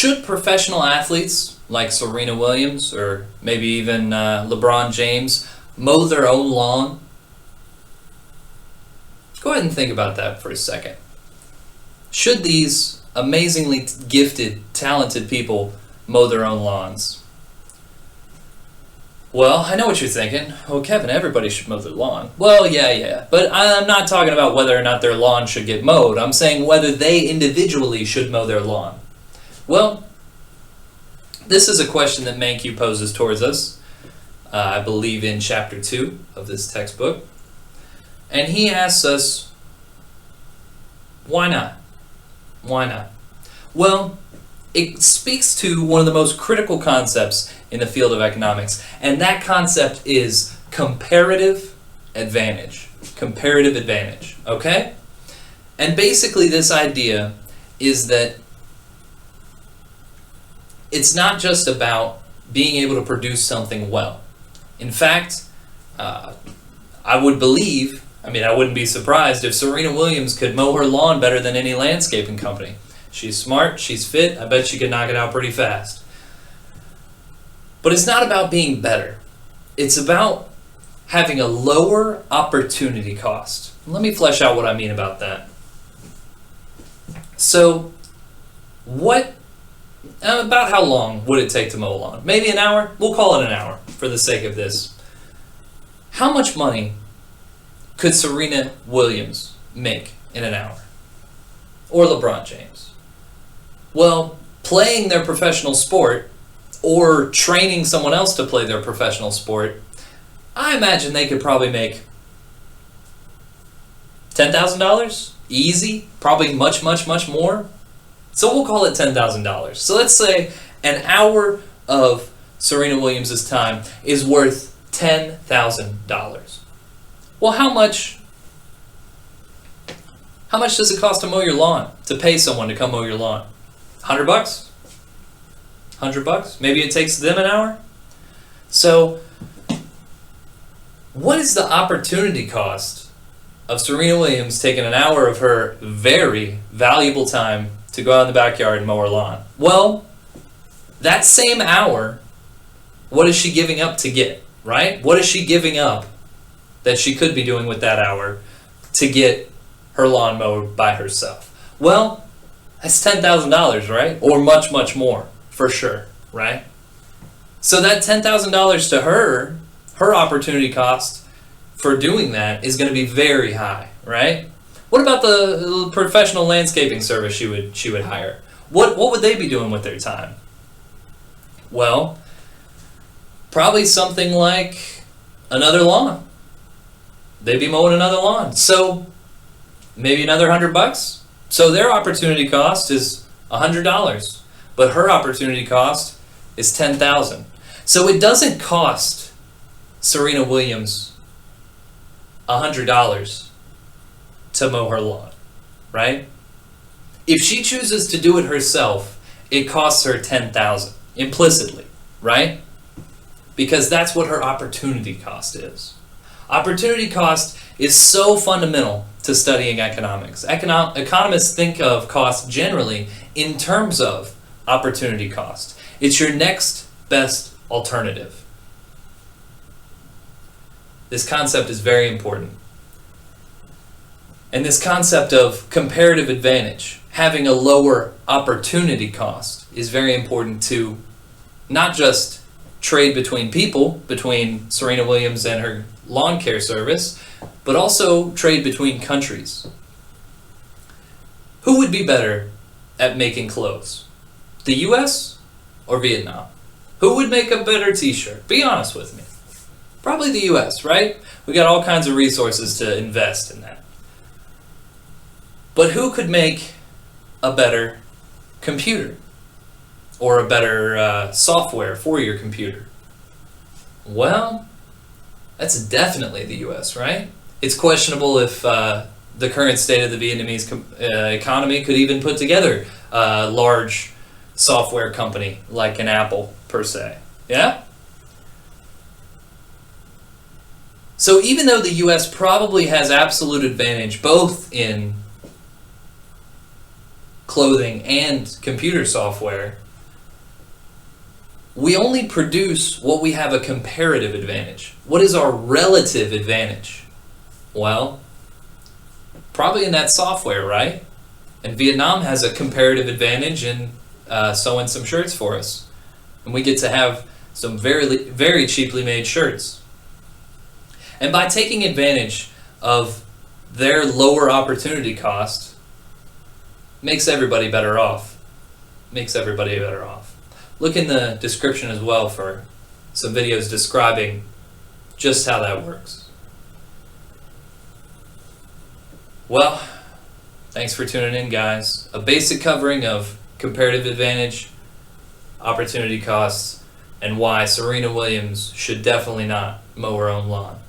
Should professional athletes like Serena Williams or maybe even LeBron James mow their own lawn? Go ahead and think about that for a second. Should these amazingly gifted, talented people mow their own lawns? Well, I know what you're thinking. Oh, Kevin, everybody should mow their lawn. Well, yeah. But I'm not talking about whether or not their lawn should get mowed. I'm saying whether they individually should mow their lawn. Well, this is a question that Mankiw poses towards us, I believe in chapter 2 of this textbook. And he asks us, why not? Why not? Well, it speaks to one of the most critical concepts in the field of economics, and that concept is comparative advantage. Comparative advantage, okay? And basically this idea is that it's not just about being able to produce something well. In fact, I wouldn't be surprised if Serena Williams could mow her lawn better than any landscaping company. She's smart, she's fit, I bet she could knock it out pretty fast. But it's not about being better. It's about having a lower opportunity cost. Let me flesh out what I mean about that. So, about how long would it take to mow a lawn? Maybe an hour? We'll call it an hour for the sake of this. How much money could Serena Williams make in an hour? Or LeBron James? Well, playing their professional sport or training someone else to play their professional sport, I imagine they could probably make $10,000? Easy? Probably much more? So we'll call it $10,000. So let's say an hour of Serena Williams' time is worth $10,000. Well, how much does it cost to mow your lawn? To pay someone to come mow your lawn? $100? $100? Maybe it takes them an hour? So, what is the opportunity cost of Serena Williams taking an hour of her very valuable time to go out in the backyard and mow her lawn? Well, that same hour, what is she giving up to get, right? What is she giving up that she could be doing with that hour to get her lawn mowed by herself? Well, that's $10,000, right? Or much more, for sure, right? So that $10,000 to her opportunity cost for doing that is going to be very high, right? What about the professional landscaping service she would hire? What would they be doing with their time? Well, probably something like another lawn. They'd be mowing another lawn. So maybe another $100. So their opportunity cost is $100, but her opportunity cost is $10,000. So it doesn't cost Serena Williams $100 to mow her lawn, right? If she chooses to do it herself, it costs her $10,000 implicitly, right? Because that's what her opportunity cost is. Opportunity cost is so fundamental to studying economics. Economists think of cost generally in terms of opportunity cost. It's your next best alternative. This concept is very important. And this concept of comparative advantage, having a lower opportunity cost, is very important to not just trade between people, between Serena Williams and her lawn care service, but also trade between countries. Who would be better at making clothes? The US or Vietnam? Who would make a better t-shirt? Be honest with me. Probably the US, right? We got all kinds of resources to invest in that. But who could make a better computer? Or a better software for your computer? Well, that's definitely the US, right? It's questionable if the current state of the Vietnamese economy could even put together a large software company like an Apple, per se. Yeah? So even though the US probably has absolute advantage both in clothing and computer software, we only produce what we have a comparative advantage. What is our relative advantage? Well, probably in that software, right? And Vietnam has a comparative advantage in sewing some shirts for us. And we get to have some very, very cheaply made shirts. And by taking advantage of their lower opportunity cost, makes everybody better off. Makes everybody better off. Look in the description as well for some videos describing just how that works. Well, thanks for tuning in, guys. A basic covering of comparative advantage, opportunity costs, and why Serena Williams should definitely not mow her own lawn.